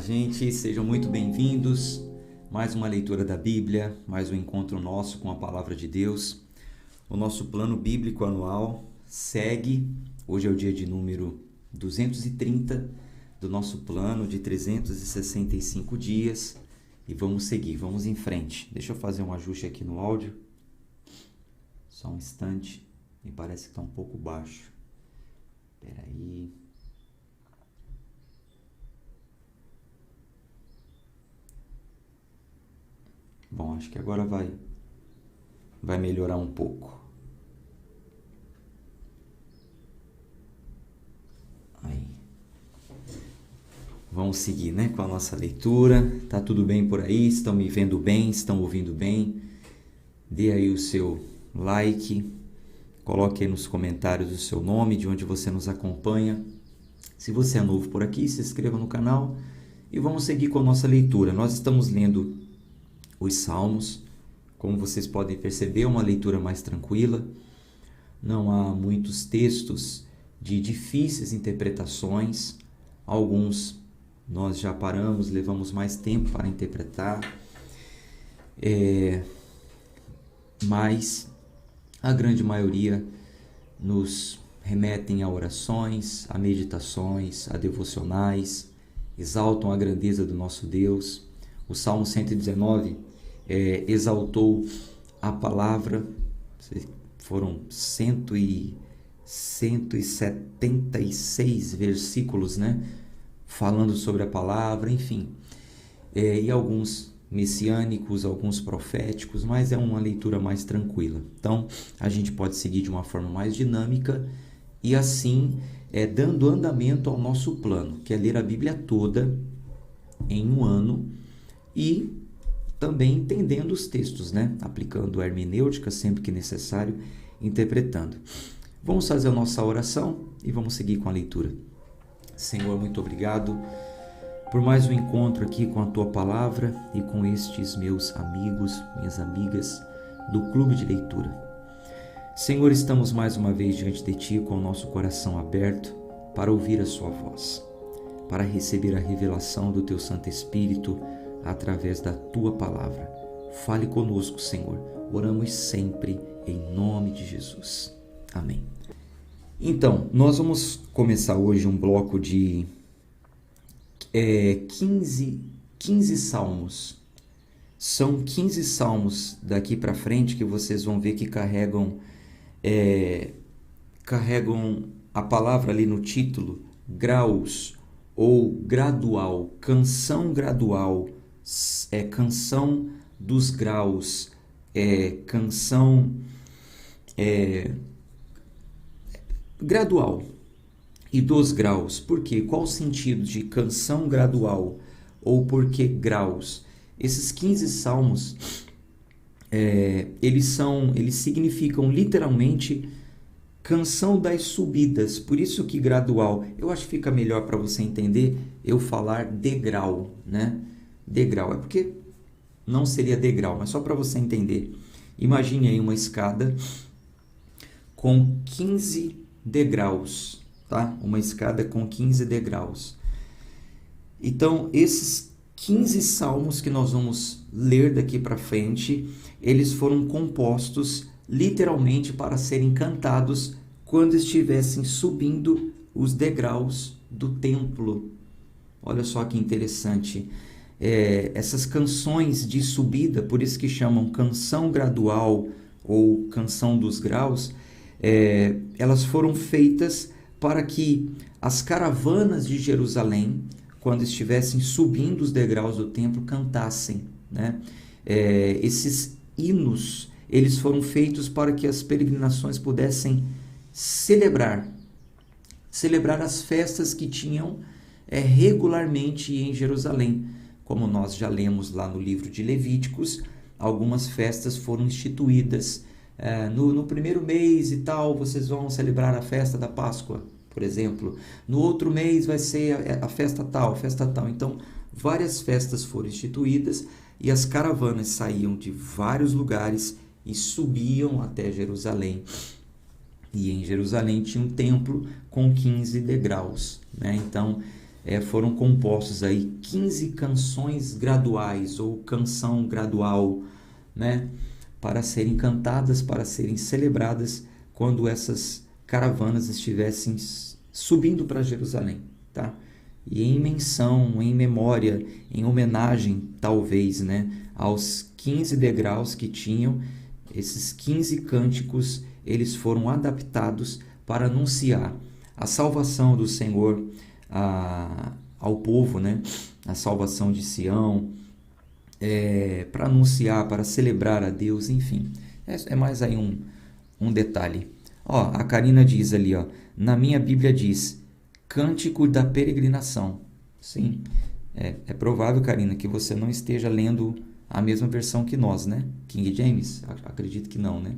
gente, sejam muito bem-vindos. Mais uma leitura da Bíblia, mais um encontro nosso com a Palavra de Deus. O nosso plano bíblico anual segue. Hoje é o dia de número 230 do nosso plano de 365 dias. E vamos seguir, vamos em frente. Deixa eu fazer um ajuste aqui no áudio. Só um instante. Me parece que está um pouco baixo. Espera aí. Bom, acho que agora vai melhorar um pouco. Aí. Vamos seguir, né, com a nossa leitura. Tá tudo bem por aí? Estão me vendo bem? Estão ouvindo bem? Dê aí o seu like. Coloque aí nos comentários o seu nome, de onde você nos acompanha. Se você é novo por aqui, se inscreva no canal e vamos seguir com a nossa leitura. Nós estamos lendo os Salmos. Como vocês podem perceber, é uma leitura mais tranquila. Não há muitos textos de difíceis interpretações. Alguns nós já paramos, levamos mais tempo para interpretar. Mas a grande maioria nos remetem a orações, a meditações, a devocionais, exaltam a grandeza do nosso Deus. O Salmo 119 exaltou a palavra, foram 176 versículos, né? Falando sobre a palavra, enfim. E alguns messiânicos, alguns proféticos, mas é uma leitura mais tranquila. Então, a gente pode seguir de uma forma mais dinâmica e assim, dando andamento ao nosso plano, que é ler a Bíblia toda em um ano e também entendendo os textos, né? Aplicando a hermenêutica sempre que necessário, interpretando. Vamos fazer a nossa oração e vamos seguir com a leitura. Senhor, muito obrigado por mais um encontro aqui com a Tua Palavra e com estes meus amigos, minhas amigas do Clube de Leitura. Senhor, estamos mais uma vez diante de Ti com o nosso coração aberto para ouvir a Sua voz, para receber a revelação do Teu Santo Espírito através da Tua Palavra. Fale conosco, Senhor. Oramos sempre em nome de Jesus. Amém. Então, nós vamos começar hoje um bloco de 15 salmos. São 15 salmos daqui para frente que vocês vão ver que carregam a palavra ali no título, graus ou gradual, canção gradual, canção dos graus, canção gradual e dos graus. Por quê? Qual o sentido de canção gradual ou por que graus? Esses 15 salmos, eles significam literalmente canção das subidas. Por isso que gradual, eu acho que fica melhor para você entender eu falar degrau, né? Degrau, é porque não seria degrau, mas só para você entender. Imagine aí uma escada com 15 degraus, tá? Uma escada com 15 degraus. Então, esses 15 salmos que nós vamos ler daqui para frente, eles foram compostos literalmente para serem cantados quando estivessem subindo os degraus do templo. Olha só que interessante. Essas canções de subida, por isso que chamam canção gradual ou canção dos graus, elas foram feitas para que as caravanas de Jerusalém, quando estivessem subindo os degraus do templo, cantassem, né? Esses hinos, eles foram feitos para que as peregrinações pudessem celebrar as festas que tinham regularmente em Jerusalém. Como nós já lemos lá no livro de Levíticos, algumas festas foram instituídas. No primeiro mês e tal, vocês vão celebrar a festa da Páscoa, por exemplo. No outro mês vai ser a festa tal, Então, várias festas foram instituídas e as caravanas saíam de vários lugares e subiam até Jerusalém. E em Jerusalém tinha um templo com 15 degraus, né? Então, foram compostos aí 15 canções graduais ou canção gradual, né? Para serem cantadas, para serem celebradas quando essas caravanas estivessem subindo para Jerusalém, tá? E em menção, em memória, em homenagem, talvez, né, aos 15 degraus que tinham, esses 15 cânticos, eles foram adaptados para anunciar a salvação do Senhor ao povo, né? A salvação de Sião, para anunciar, para celebrar a Deus, enfim. É mais aí um detalhe. Ó, a Karina diz ali, ó, na minha Bíblia diz, cântico da peregrinação. Sim, é provável, Karina, que você não esteja lendo a mesma versão que nós, né? King James? Acredito que não, né?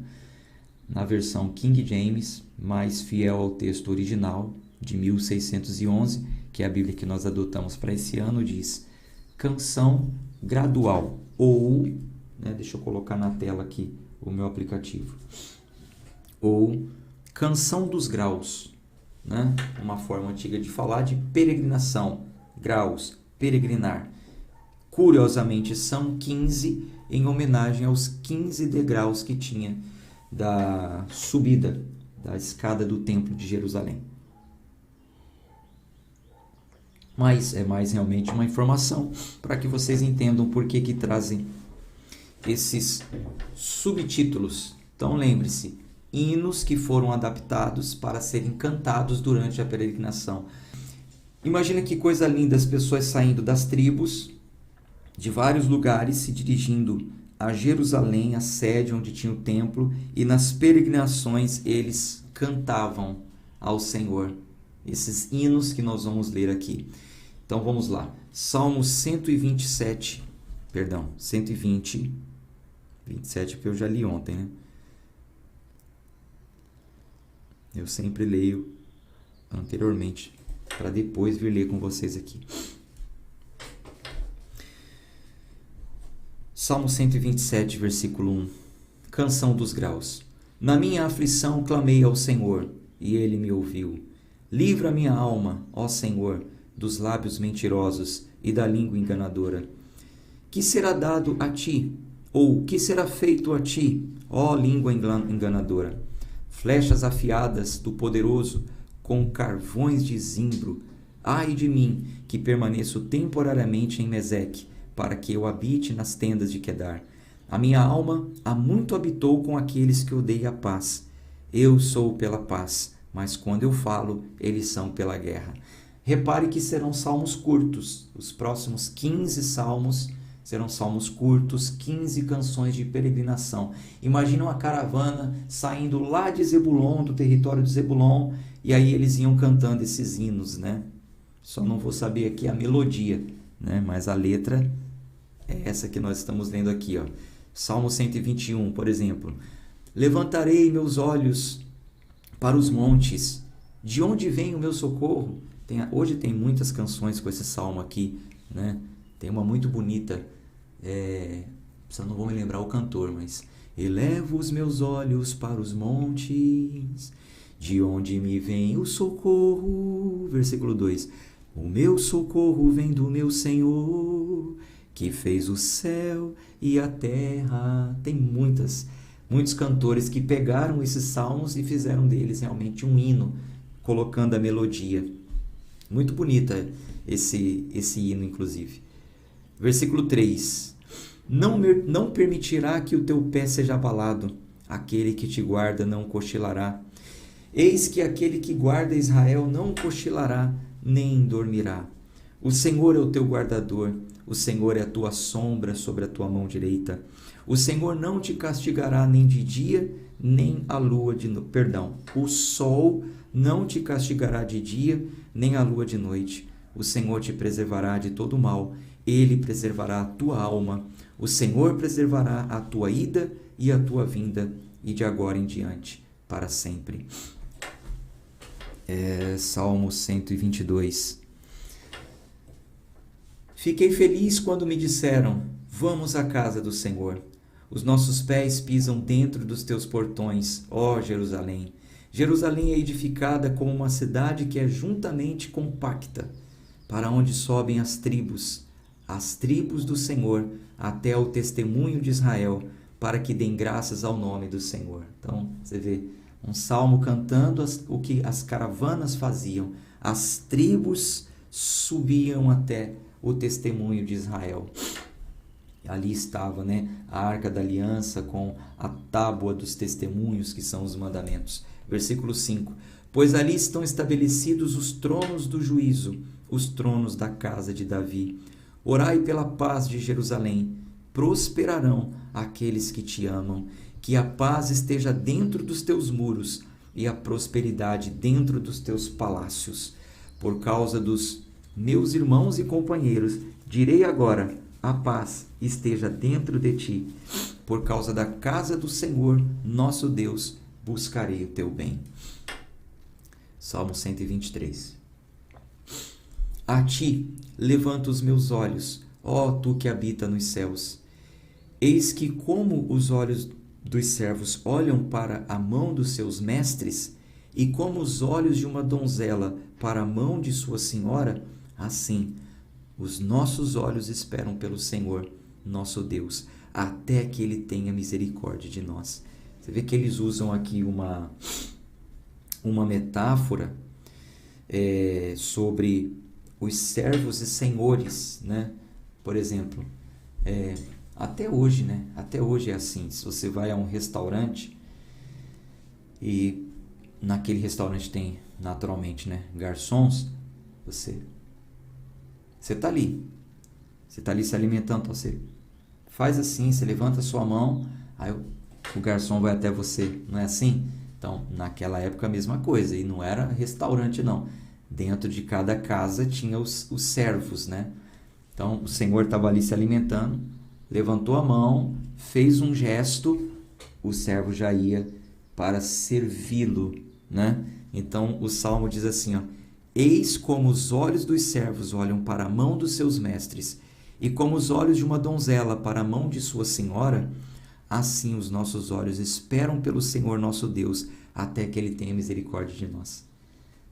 Na versão King James, mais fiel ao texto original, de 1611, que é a Bíblia que nós adotamos para esse ano, diz canção gradual, ou, né, deixa eu colocar na tela aqui o meu aplicativo, ou canção dos graus, né? Uma forma antiga de falar de peregrinação, graus, peregrinar. Curiosamente, são 15 em homenagem aos 15 degraus que tinha da subida da escada do Templo de Jerusalém. Mas é mais realmente uma informação para que vocês entendam por que trazem esses subtítulos. Então lembre-se, hinos que foram adaptados para serem cantados durante a peregrinação. Imagina que coisa linda, as pessoas saindo das tribos, de vários lugares, se dirigindo a Jerusalém, a sede onde tinha o templo, e nas peregrinações eles cantavam ao Senhor esses hinos que nós vamos ler aqui. Então vamos lá. Salmo 127, 27 porque eu já li ontem, né? Eu sempre leio anteriormente para depois vir ler com vocês aqui. Salmo 127, versículo 1. Canção dos graus. Na minha aflição clamei ao Senhor, e ele me ouviu. Livra a minha alma, ó Senhor, dos lábios mentirosos e da língua enganadora. Que será dado a ti, ou que será feito a ti, ó língua enganadora? Flechas afiadas do poderoso, com carvões de zimbro. Ai de mim, que permaneço temporariamente em Meseque, para que eu habite nas tendas de Quedar. A minha alma há muito habitou com aqueles que odeiam a paz. Eu sou pela paz, mas quando eu falo, eles são pela guerra. Repare que serão salmos curtos. Os próximos 15 salmos serão salmos curtos, 15 canções de peregrinação. Imagina uma caravana saindo lá de Zebulon, do território de Zebulon, e aí eles iam cantando esses hinos, né? Só não vou saber aqui a melodia, né? Mas a letra é essa que nós estamos lendo aqui, ó. Salmo 121, por exemplo. Levantarei meus olhos para os montes. De onde vem o meu socorro? Hoje tem muitas canções com esse salmo aqui, né? Tem uma muito bonita, só não vou me lembrar o cantor, mas... Elevo os meus olhos para os montes, de onde me vem o socorro. Versículo 2. O meu socorro vem do meu Senhor, que fez o céu e a terra. Tem muitos cantores que pegaram esses salmos e fizeram deles realmente um hino, colocando a melodia. Muito bonita esse hino, inclusive. Versículo 3. Não permitirá que o teu pé seja abalado, aquele que te guarda não cochilará. Eis que aquele que guarda Israel não cochilará, nem dormirá. O Senhor é o teu guardador, o Senhor é a tua sombra sobre a tua mão direita. O Senhor não te castigará nem de dia, nem a lua de noite. O sol não te castigará de dia, nem a lua de noite. O Senhor te preservará de todo mal, ele preservará a tua alma. O Senhor preservará a tua ida e a tua vinda, e de agora em diante, para sempre. Salmo 122. Fiquei feliz quando me disseram, vamos à casa do Senhor. Os nossos pés pisam dentro dos teus portões, ó Jerusalém. Jerusalém é edificada como uma cidade que é juntamente compacta. para onde sobem as tribos do Senhor, até o testemunho de Israel, para que deem graças ao nome do Senhor. Então, você vê um salmo cantando o que as caravanas faziam. As tribos subiam até o testemunho de Israel. Ali estava, né, a Arca da Aliança com a tábua dos testemunhos, que são os mandamentos. Versículo 5. Pois ali estão estabelecidos os tronos do juízo, os tronos da casa de Davi. Orai pela paz de Jerusalém. Prosperarão aqueles que te amam. Que a paz esteja dentro dos teus muros e a prosperidade dentro dos teus palácios. Por causa dos meus irmãos e companheiros, direi agora: a paz esteja dentro de ti. Por causa da casa do Senhor, nosso Deus, buscarei o teu bem. Salmo 123. A ti levanto os meus olhos, ó tu que habita nos céus. Eis que como os olhos dos servos olham para a mão dos seus mestres, e como os olhos de uma donzela para a mão de sua senhora, assim os nossos olhos esperam pelo Senhor, nosso Deus, até que Ele tenha misericórdia de nós. Você vê que eles usam aqui uma metáfora sobre os servos e senhores, né? Por exemplo, até hoje, né? Até hoje é assim. Se você vai a um restaurante e naquele restaurante tem naturalmente, né, garçons, você está ali. Você está ali se alimentando, então você faz assim, você levanta a sua mão, aí o garçom vai até você, não é assim? Então, naquela época a mesma coisa, e não era restaurante não. Dentro de cada casa tinha os servos, né? Então, o Senhor estava ali se alimentando, levantou a mão, fez um gesto, o servo já ia para servi-lo, né? Então, o Salmo diz assim, ó: eis como os olhos dos servos olham para a mão dos seus mestres, e como os olhos de uma donzela para a mão de sua senhora, assim os nossos olhos esperam pelo Senhor nosso Deus, até que Ele tenha misericórdia de nós.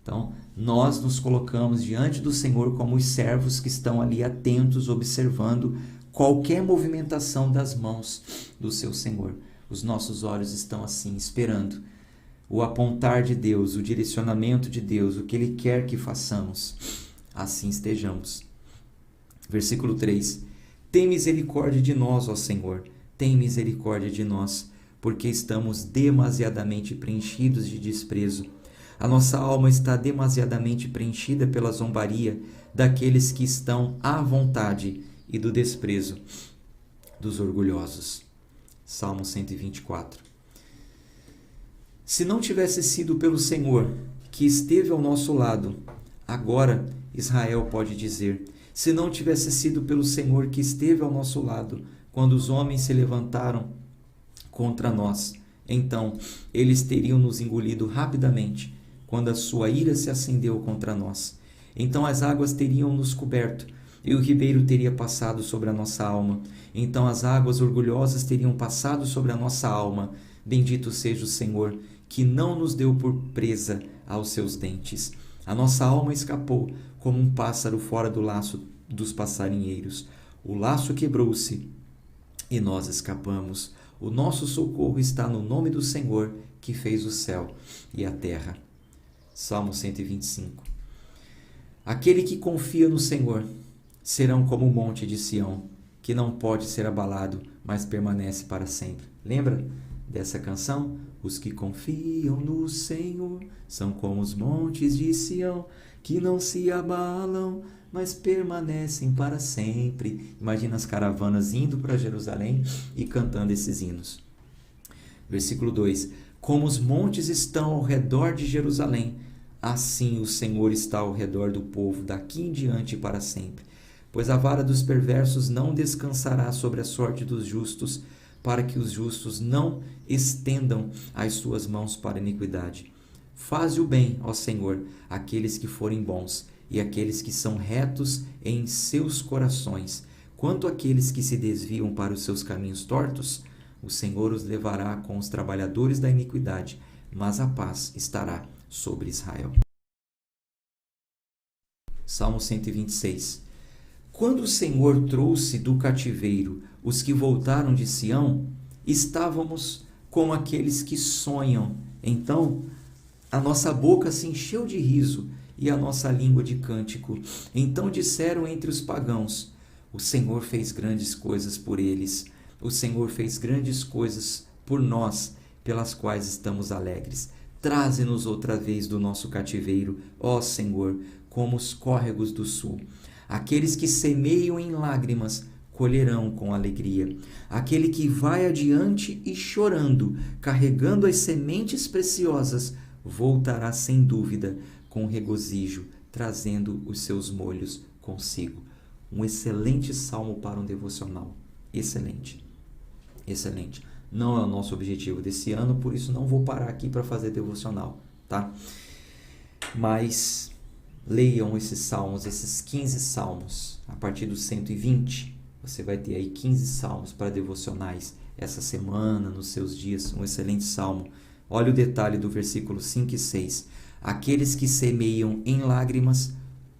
Então, nós nos colocamos diante do Senhor como os servos que estão ali atentos, observando qualquer movimentação das mãos do seu Senhor. Os nossos olhos estão assim, esperando o apontar de Deus, o direcionamento de Deus, o que Ele quer que façamos. Assim estejamos. Versículo 3. Tem misericórdia de nós, ó Senhor, tem misericórdia de nós, porque estamos demasiadamente preenchidos de desprezo. A nossa alma está demasiadamente preenchida pela zombaria daqueles que estão à vontade e do desprezo dos orgulhosos. Salmo 124. Se não tivesse sido pelo Senhor que esteve ao nosso lado, agora Israel pode dizer, se não tivesse sido pelo Senhor que esteve ao nosso lado, quando os homens se levantaram contra nós, então eles teriam nos engolido rapidamente, quando a sua ira se acendeu contra nós. Então as águas teriam nos coberto, e o ribeiro teria passado sobre a nossa alma. Então as águas orgulhosas teriam passado sobre a nossa alma. Bendito seja o Senhor, que não nos deu por presa aos seus dentes. A nossa alma escapou como um pássaro fora do laço dos passarinheiros. O laço quebrou-se e nós escapamos. O nosso socorro está no nome do Senhor, que fez o céu e a terra. Salmo 125. Aquele que confia no Senhor serão como o monte de Sião, que não pode ser abalado, mas permanece para sempre. Lembra dessa canção? Os que confiam no Senhor são como os montes de Sião, que não se abalam, mas permanecem para sempre. Imagina as caravanas indo para Jerusalém e cantando esses hinos. Versículo 2. Como os montes estão ao redor de Jerusalém, assim o Senhor está ao redor do povo, daqui em diante para sempre. Pois a vara dos perversos não descansará sobre a sorte dos justos, para que os justos não estendam as suas mãos para a iniquidade. Faze o bem, ó Senhor, àqueles que forem bons, e àqueles que são retos em seus corações. Quanto àqueles que se desviam para os seus caminhos tortos, o Senhor os levará com os trabalhadores da iniquidade, mas a paz estará sobre Israel. Salmo 126. Quando o Senhor trouxe do cativeiro os que voltaram de Sião, estávamos como aqueles que sonham. Então, a nossa boca se encheu de riso e a nossa língua de cântico. Então disseram entre os pagãos: o Senhor fez grandes coisas por eles. O Senhor fez grandes coisas por nós, pelas quais estamos alegres. Traze-nos outra vez do nosso cativeiro, ó Senhor, como os córregos do sul. Aqueles que semeiam em lágrimas colherão com alegria. Aquele que vai adiante e chorando, carregando as sementes preciosas, voltará sem dúvida com regozijo, trazendo os seus molhos consigo. Um excelente salmo para um devocional. Excelente. Excelente. Não é o nosso objetivo desse ano, por isso não vou parar aqui para fazer devocional, tá? Mas leiam esses salmos, esses 15 salmos, a partir do 120. Você vai ter aí 15 salmos para devocionais essa semana, nos seus dias. Um excelente salmo. Olha o detalhe do versículo 5 e 6. Aqueles que semeiam em lágrimas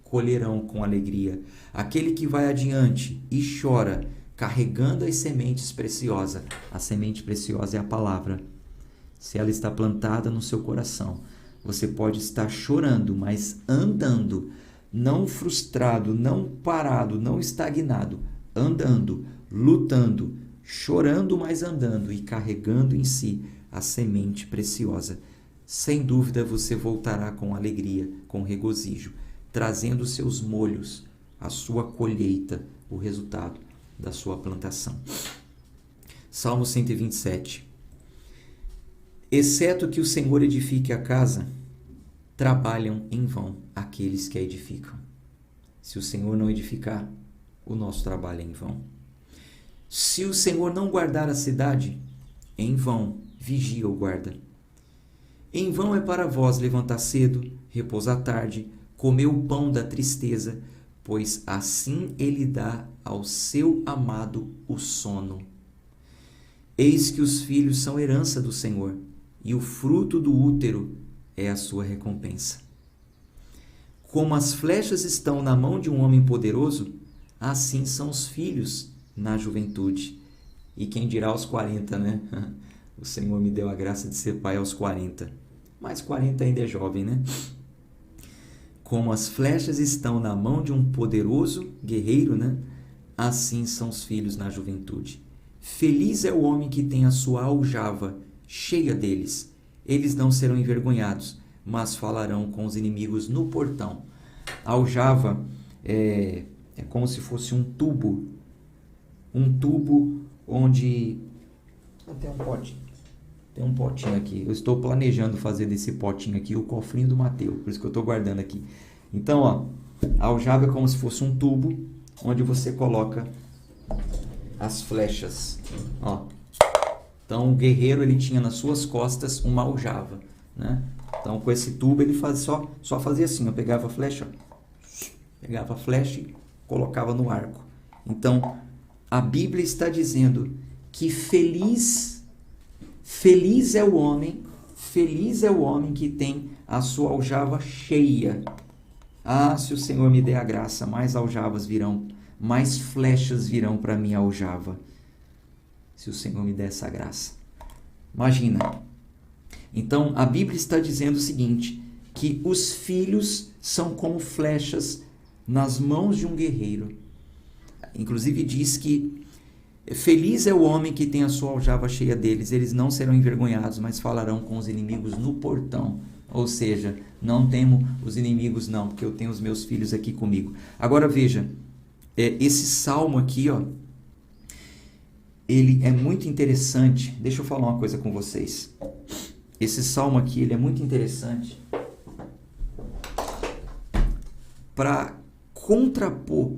colherão com alegria. Aquele que vai adiante e chora, carregando as sementes preciosas. A semente preciosa é a palavra. Se ela está plantada no seu coração, você pode estar chorando, mas andando, não frustrado, não parado, não estagnado, andando, lutando, chorando, mas andando e carregando em si a semente preciosa. Sem dúvida você voltará com alegria, com regozijo, trazendo seus molhos, a sua colheita, o resultado da sua plantação. Salmo 127. Exceto que o Senhor edifique a casa, trabalham em vão aqueles que a edificam. Se o Senhor não edificar, o nosso trabalho é em vão. Se o Senhor não guardar a cidade, em vão vigia o guarda. Em vão é para vós levantar cedo, repousar tarde, comer o pão da tristeza, pois assim ele dá ao seu amado o sono. Eis que os filhos são herança do Senhor, e o fruto do útero é a sua recompensa. Como as flechas estão na mão de um homem poderoso, assim são os filhos na juventude. E quem dirá aos 40, né? O Senhor me deu a graça de ser pai aos 40. Mas 40 ainda é jovem, né? Como as flechas estão na mão de um poderoso guerreiro, né? Assim são os filhos na juventude. Feliz é o homem que tem a sua aljava cheia deles. Eles não serão envergonhados, mas falarão com os inimigos no portão. A aljava é como se fosse um tubo onde tem um potinho aqui. Eu estou planejando fazer desse potinho aqui o cofrinho do Mateus, por isso que eu estou guardando aqui. Então, ó, a aljava é como se fosse um tubo onde você coloca as flechas. Ó. Então, o guerreiro ele tinha nas suas costas uma aljava, né? Então, com esse tubo ele só fazia assim, eu pegava a flecha e colocava no arco. Então, a Bíblia está dizendo que feliz é o homem que tem a sua aljava cheia. Ah, se o Senhor me der a graça, mais aljavas virão, mais flechas virão para minha aljava. Se o Senhor me der essa graça. Imagina. Então, a Bíblia está dizendo o seguinte, que os filhos são como flechas nas mãos de um guerreiro. Inclusive diz que feliz é o homem que tem a sua aljava cheia deles, eles não serão envergonhados, mas falarão com os inimigos no portão. Ou seja, não temo os inimigos não, porque eu tenho os meus filhos aqui comigo. Agora veja, esse salmo aqui, ó, ele é muito interessante. Deixa eu falar uma coisa com vocês. Esse salmo aqui, ele é muito interessante para contrapor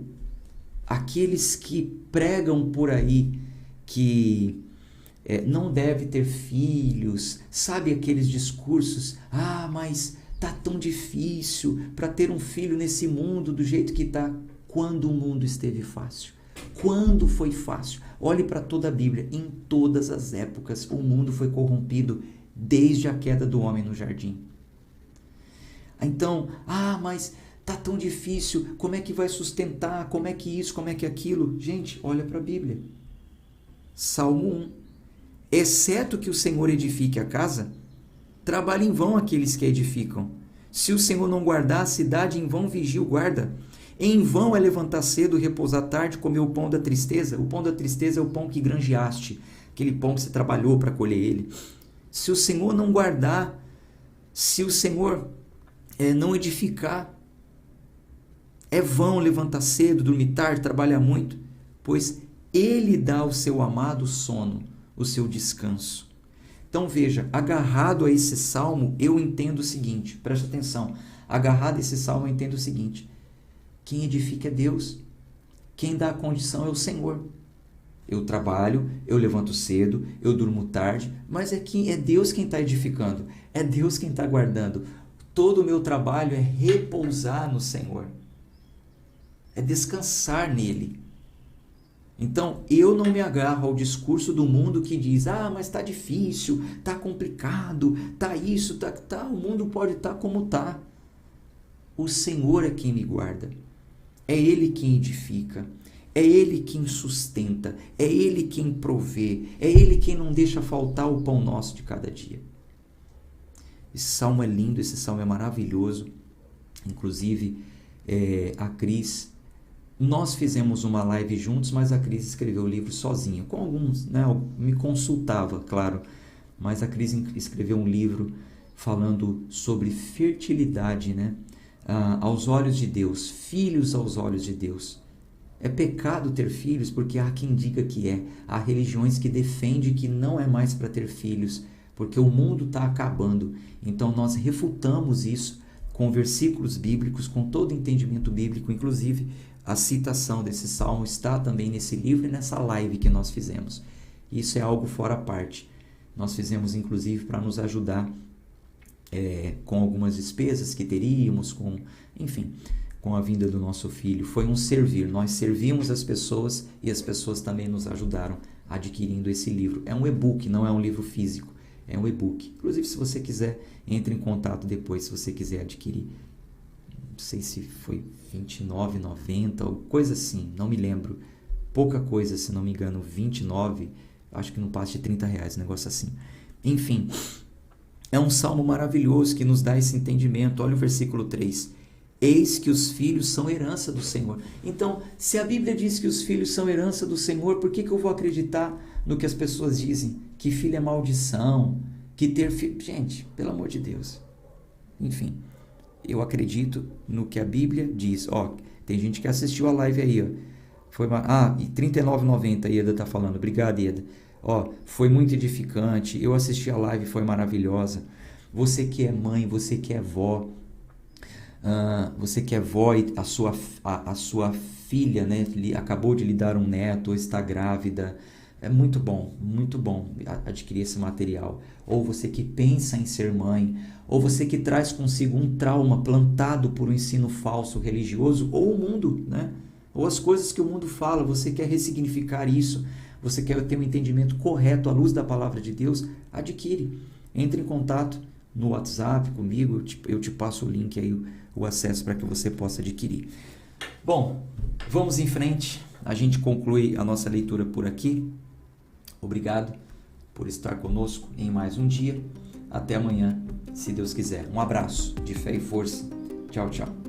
aqueles que pregam por aí que não deve ter filhos, sabe aqueles discursos, mas tá tão difícil para ter um filho nesse mundo do jeito que tá. Quando o mundo esteve fácil? Quando foi fácil? Olhe para toda a Bíblia, em todas as épocas o mundo foi corrompido desde a queda do homem no jardim. Então, mas Tá tão difícil, como é que vai sustentar, como é que isso, como é que aquilo? Gente, olha para a Bíblia. Salmo 1. Exceto que o Senhor edifique a casa, trabalha em vão aqueles que a edificam. Se o Senhor não guardar a cidade, em vão vigia o guarda. Em vão é levantar cedo, repousar tarde, comer o pão da tristeza. O pão da tristeza é o pão que granjeaste, aquele pão que você trabalhou para colher ele. Se o Senhor não guardar, se o Senhor não edificar, é vão levantar cedo, dormir tarde, trabalhar muito, pois Ele dá ao seu amado sono, o seu descanso. Então veja, agarrado a esse salmo, eu entendo o seguinte, presta atenção, agarrado a esse salmo eu entendo o seguinte: quem edifica é Deus, quem dá a condição é o Senhor. Eu trabalho, eu levanto cedo, eu durmo tarde, mas é Deus quem está edificando, é Deus quem está guardando. Todo o meu trabalho é repousar no Senhor, é descansar nele. Então, eu não me agarro ao discurso do mundo que diz, mas está difícil, está complicado, está isso, tá, o mundo pode estar como está. O Senhor é quem me guarda, é Ele quem edifica, é Ele quem sustenta, é Ele quem provê, é Ele quem não deixa faltar o pão nosso de cada dia. Esse salmo é lindo, esse salmo é maravilhoso. Inclusive, a Cris, nós fizemos uma live juntos, mas a Cris escreveu o livro sozinha, com alguns, né? Eu me consultava, claro, mas a Cris escreveu um livro falando sobre fertilidade, né? Aos olhos de Deus, filhos aos olhos de Deus. É pecado ter filhos porque há quem diga que é. Há religiões que defendem que não é mais para ter filhos, porque o mundo está acabando. Então nós refutamos isso com versículos bíblicos, com todo entendimento bíblico, inclusive a citação desse salmo está também nesse livro e nessa live que nós fizemos. Isso é algo fora à parte. Nós fizemos inclusive para nos ajudar com algumas despesas que teríamos, com a vinda do nosso filho. Foi um servir. Nós servimos as pessoas e as pessoas também nos ajudaram adquirindo esse livro. É um e-book, não é um livro físico. É um e-book. Inclusive, se você quiser, entre em contato depois, se você quiser adquirir. Não sei se foi R$29,90 ou coisa assim, não me lembro. Pouca coisa, se não me engano, 29, acho que não passa de R$30, negócio assim. Enfim, é um salmo maravilhoso que nos dá esse entendimento. Olha o versículo 3. Eis que os filhos são herança do Senhor. Então, se a Bíblia diz que os filhos são herança do Senhor, por que eu vou acreditar no que as pessoas dizem? Que filho é maldição, que ter filho... Gente, pelo amor de Deus. Enfim, eu acredito no que a Bíblia diz. Tem gente que assistiu a live aí, Foi e R$39,90 a Ieda está falando. Obrigado, Ieda. Foi muito edificante. Eu assisti a live, foi maravilhosa. Você que é mãe, você que é vó, e a sua filha, né, acabou de lhe dar um neto ou está grávida, é muito bom adquirir esse material. Ou você que pensa em ser mãe, ou você que traz consigo um trauma plantado por um ensino falso religioso, ou o mundo, né? Ou as coisas que o mundo fala, você quer ressignificar isso, você quer ter um entendimento correto à luz da palavra de Deus, adquire. Entre em contato no WhatsApp comigo, eu te passo o link aí, o acesso para que você possa adquirir. Bom, vamos em frente. A gente conclui a nossa leitura por aqui. Obrigado por estar conosco em mais um dia. Até amanhã, se Deus quiser. Um abraço de fé e força. Tchau, tchau.